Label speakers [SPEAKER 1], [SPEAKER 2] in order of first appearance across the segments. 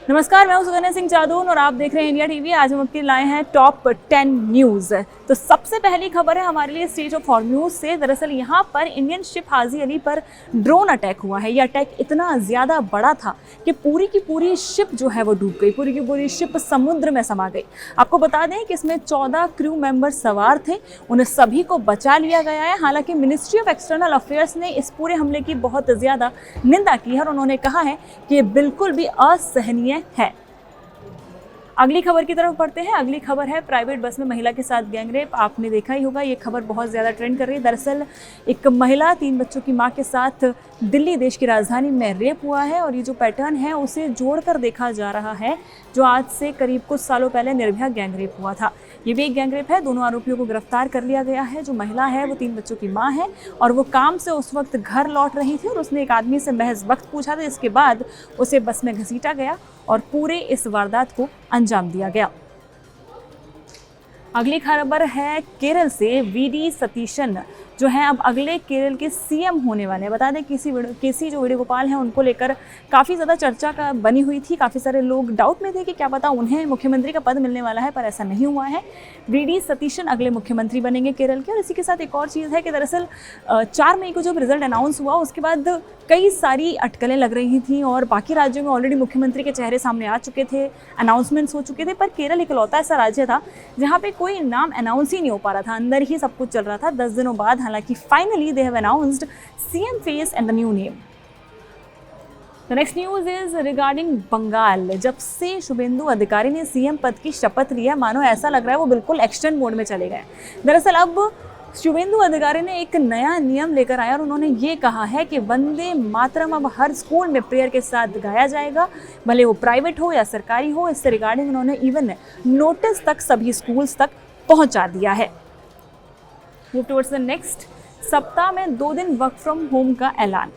[SPEAKER 1] नमस्कार, मैं हूं सुकन्या सिंह जादून और आप देख रहे हैं इंडिया टीवी। आज हम आपके लिए लाए हैं टॉप 10 न्यूज़। तो सबसे पहली खबर है हमारे लिए स्ट्रेट ऑफ हॉर्मूज से। दरअसल यहां पर इंडियन शिप हाजी अली पर ड्रोन अटैक हुआ है। यह अटैक इतना ज़्यादा बड़ा था कि पूरी की पूरी शिप जो है वो डूब गई, पूरी की पूरी शिप समुद्र में समा गई। आपको बता दें कि इसमें 14 क्रू मेंबर सवार थे, उन्हें सभी को बचा लिया गया है। हालांकि मिनिस्ट्री ऑफ एक्सटर्नल अफेयर्स ने इस पूरे हमले की बहुत ज़्यादा निंदा की है और उन्होंने कहा है कि ये बिल्कुल भी असहनीय है। अगली खबर की तरफ बढ़ते हैं। अगली खबर है प्राइवेट बस में महिला के साथ गैंगरेप। आपने देखा ही होगा, ये खबर बहुत ज़्यादा ट्रेंड कर रही है। दरअसल एक महिला 3 बच्चों की मां के साथ दिल्ली देश की राजधानी में रेप हुआ है और ये जो पैटर्न है उसे जोड़कर देखा जा रहा है जो आज से करीब कुछ सालों पहले निर्भया गैंगरेप हुआ था। ये भी एक गैंगरेप है। दोनों आरोपियों को गिरफ्तार कर लिया गया है। जो महिला है वो 3 बच्चों की माँ है और वो काम से उस वक्त घर लौट रही थी और उसने एक आदमी से महज वक्त पूछा था। इसके बाद उसे बस में घसीटा गया और पूरे इस वारदात को अंजाम दिया गया। अगली खबर है केरल से। वीडी सतीशन जो है अब अगले केरल के सीएम होने वाले हैं। बता दें केसी जो वेणुगोपाल हैं उनको लेकर काफ़ी ज़्यादा चर्चा का बनी हुई थी। काफ़ी सारे लोग डाउट में थे कि क्या पता उन्हें मुख्यमंत्री का पद मिलने वाला है, पर ऐसा नहीं हुआ है। वीडी सतीशन अगले मुख्यमंत्री बनेंगे केरल के। और इसी के साथ एक और चीज़ है कि दरअसल 4 मई को जब रिजल्ट अनाउंस हुआ उसके बाद कई सारी अटकलें लग रही थी और बाकी राज्यों में ऑलरेडी मुख्यमंत्री के चेहरे सामने आ चुके थे, अनाउंसमेंट्स हो चुके थे, पर केरल इकलौता ऐसा राज्य था जहाँ पे कोई नाम अनाउंस ही नहीं हो पा रहा था, अंदर ही सब कुछ चल रहा था। 10 दिनों बाद हालांकि finally they have announced CM face and the new name. The next news is regarding Bengal. जब से शुभेंदु अधिकारी ने सीएम पद की शपथ ली है, मानो ऐसा लग रहा है वो बिल्कुल एक्शन मोड में चले गए। दरअसल अब शुभेंदु अधिकारी ने एक नया नियम लेकर आया और उन्होंने ये कहा है कि वंदे मातरम अब हर स्कूल में प्रेयर के साथ गाया जाएगा, भले वो प्राइवेट हो या सरकारी हो। इससे रिगार्डिंग उन्होंने इवन नोटिस तक सभी स्कूल्स तक पहुंचा दिया है। Move towards the next. सप्ताह में 2 दिन वर्क फ्रॉम होम का ऐलान।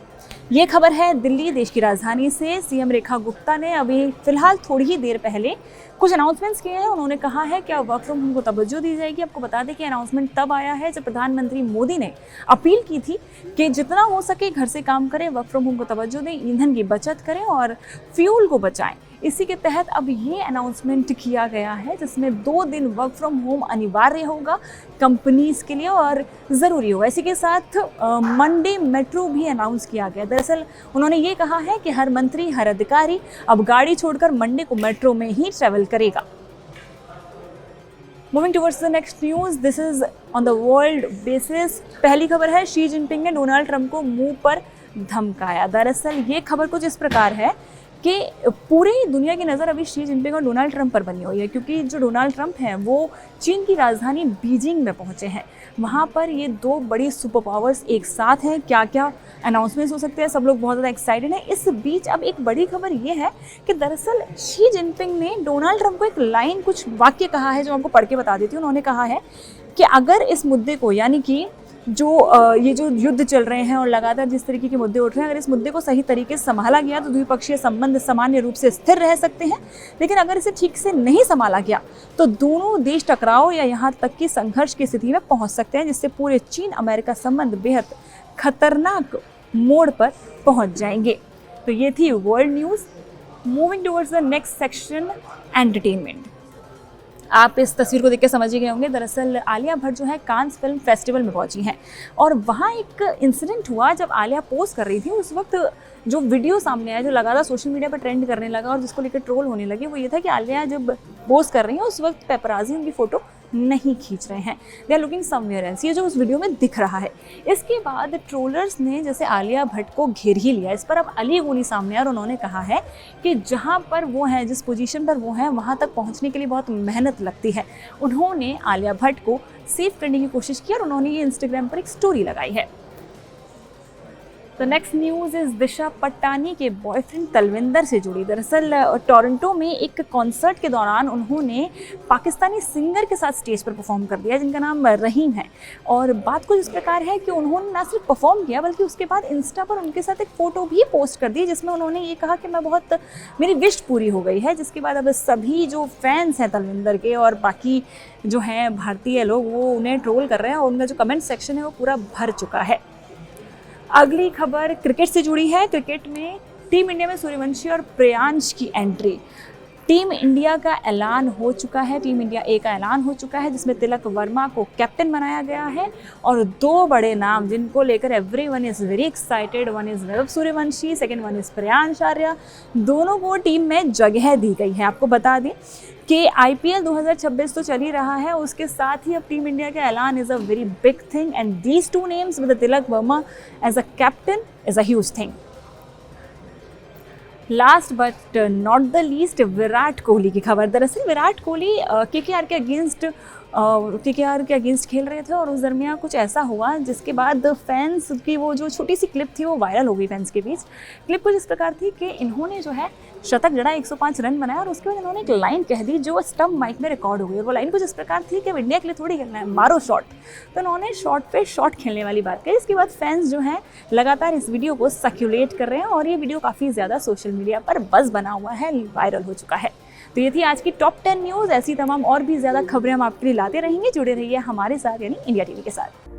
[SPEAKER 1] ये खबर है दिल्ली देश की राजधानी से। सीएम रेखा गुप्ता ने अभी फिलहाल थोड़ी ही देर पहले कुछ अनाउंसमेंट्स किए हैं। उन्होंने कहा है कि अब वर्क फ्रॉम होम को तवज्जो दी जाएगी। आपको बता दें कि अनाउंसमेंट तब आया है जब प्रधानमंत्री मोदी ने अपील की थी कि जितना हो सके घर से काम करें, वर्क फ्रॉम होम को तवज्जो दें, ईंधन की बचत करें और फ्यूल को बचाएं। इसी के तहत अब ये अनाउंसमेंट किया गया है जिसमें 2 दिन वर्क फ्रॉम होम अनिवार्य होगा कंपनीज के लिए और ज़रूरी होगा। इसी के साथ मंडे मेट्रो भी अनाउंस किया गया। दरअसल उन्होंने ये कहा है कि हर मंत्री, हर अधिकारी अब गाड़ी छोड़कर मंडे को मेट्रो में ही ट्रैवल करेगा। Moving towards the next news, this is on the world basis. पहली खबर है शी जिनपिंग ने डोनाल्ड ट्रंप को मुंह पर धमकाया। दरअसल ये खबर कुछ इस प्रकार है कि पूरी दुनिया की नज़र अभी शी जिनपिंग और डोनाल्ड ट्रंप पर बनी हुई है, क्योंकि जो डोनाल्ड ट्रंप हैं वो चीन की राजधानी बीजिंग में पहुंचे हैं। वहां पर ये 2 बड़ी सुपर पावर्स एक साथ हैं। क्या क्या अनाउंसमेंट्स हो सकते हैं, सब लोग बहुत ज़्यादा एक्साइटेड हैं। इस बीच अब एक बड़ी खबर ये है कि दरअसल शी जिनपिंग ने डोनाल्ड ट्रंप को एक लाइन, कुछ वाक्य कहा है जो आपको पढ़ के बता देती हूँ। उन्होंने कहा है कि अगर इस मुद्दे को, यानी कि ये जो युद्ध चल रहे हैं और लगातार जिस तरीके के मुद्दे उठ रहे हैं, अगर इस मुद्दे को सही तरीके से संभाला गया तो द्विपक्षीय संबंध सामान्य रूप से स्थिर रह सकते हैं। लेकिन अगर इसे ठीक से नहीं संभाला गया तो दोनों देश टकराव या यहाँ तक कि संघर्ष की स्थिति में पहुँच सकते हैं, जिससे पूरे चीन अमेरिका संबंध बेहद खतरनाक मोड़ पर पहुँच जाएंगे। तो ये थी world news. Moving towards the next section, entertainment. आप इस तस्वीर को देख के समझ ही गए होंगे। दरअसल आलिया भट्ट जो है कांस फिल्म फेस्टिवल में पहुंची हैं और वहाँ एक इंसिडेंट हुआ जब आलिया पोस्ट कर रही थी। उस वक्त जो वीडियो सामने आया जो लगातार सोशल मीडिया पर ट्रेंड करने लगा और जिसको लेकर ट्रोल होने लगे, वो ये था कि आलिया जब पोस्ट कर रही है उस वक्त पेपराजी उनकी फ़ोटो नहीं खींच रहे हैं, they are looking somewhere else, ये जो उस वीडियो में दिख रहा है। इसके बाद ट्रोलर्स ने जैसे आलिया भट्ट को घेर ही लिया। इस पर अब अली गोनी सामने आए और उन्होंने कहा है कि जहाँ पर वो हैं, जिस पोजीशन पर वो हैं, वहाँ तक पहुँचने के लिए बहुत मेहनत लगती है। उन्होंने आलिया भट्ट को सेव करने की कोशिश की और उन्होंने ये इंस्टाग्राम पर एक स्टोरी लगाई है। तो नेक्स्ट न्यूज़ इस दिशा पटानी के बॉयफ्रेंड तलविंदर से जुड़ी। दरअसल टोरंटो में एक कॉन्सर्ट के दौरान उन्होंने पाकिस्तानी सिंगर के साथ स्टेज पर परफॉर्म कर दिया जिनका नाम रहीम है। और बात कुछ इस प्रकार है कि उन्होंने ना सिर्फ परफॉर्म किया बल्कि उसके बाद इंस्टा पर उनके साथ एक फ़ोटो भी पोस्ट कर दी जिसमें उन्होंने ये कहा कि मेरी विश पूरी हो गई है। जिसके बाद अब सभी जो फैंस हैं तलविंदर के और बाकी जो हैं भारतीय लोग, वो उन्हें ट्रोल कर रहे हैं और उनका जो कमेंट सेक्शन है वो पूरा भर चुका है। अगली खबर क्रिकेट से जुड़ी है। क्रिकेट में टीम इंडिया में सूर्यवंशी और प्रियांश की एंट्री। टीम इंडिया का ऐलान हो चुका है, टीम इंडिया ए का ऐलान हो चुका है, जिसमें तिलक वर्मा को कैप्टन बनाया गया है और 2 बड़े नाम जिनको लेकर everyone is very excited, one is Vaibhav Suryavanshi, second one is Priyansh Arya, दोनों को टीम में जगह दी गई है। आपको बता दें कि IPL 2026 तो चल ही रहा है, उसके साथ ही अब टीम इंडिया का ऐलान is a very big thing and these 2 names with Tilak Varma as a captain is a huge thing. Last but not the least, Virat Kohli की खबर। दरअसल विराट कोहली KKR के अगेंस्ट खेल रहे थे और उस दरमियान कुछ ऐसा हुआ जिसके बाद फैंस की वो जो छोटी सी क्लिप थी वो वायरल हो गई फैंस के बीच। क्लिप कुछ इस प्रकार थी कि इन्होंने जो है शतक जड़ा, 105 रन बनाया और उसके बाद इन्होंने एक लाइन कह दी जो स्टंप माइक में रिकॉर्ड हो गई और वो लाइन कुछ इस प्रकार थी कि अब इंडिया के लिए थोड़ी खेलना है, मारो शॉट। तो इन्होंने शॉट पे शॉट खेलने वाली बात कही। इसके बाद फैंस जो हैं लगातार इस वीडियो को सर्कुलेट कर रहे हैं और ये वीडियो काफ़ी ज़्यादा सोशल मीडिया पर बज़ बना हुआ है, वायरल हो चुका है। तो ये थी आज की टॉप 10 न्यूज़। ऐसी तमाम और भी ज़्यादा खबरें हम आपके लिए लाते रहेंगे। जुड़े रहिए हमारे साथ यानी इंडिया टीवी के साथ।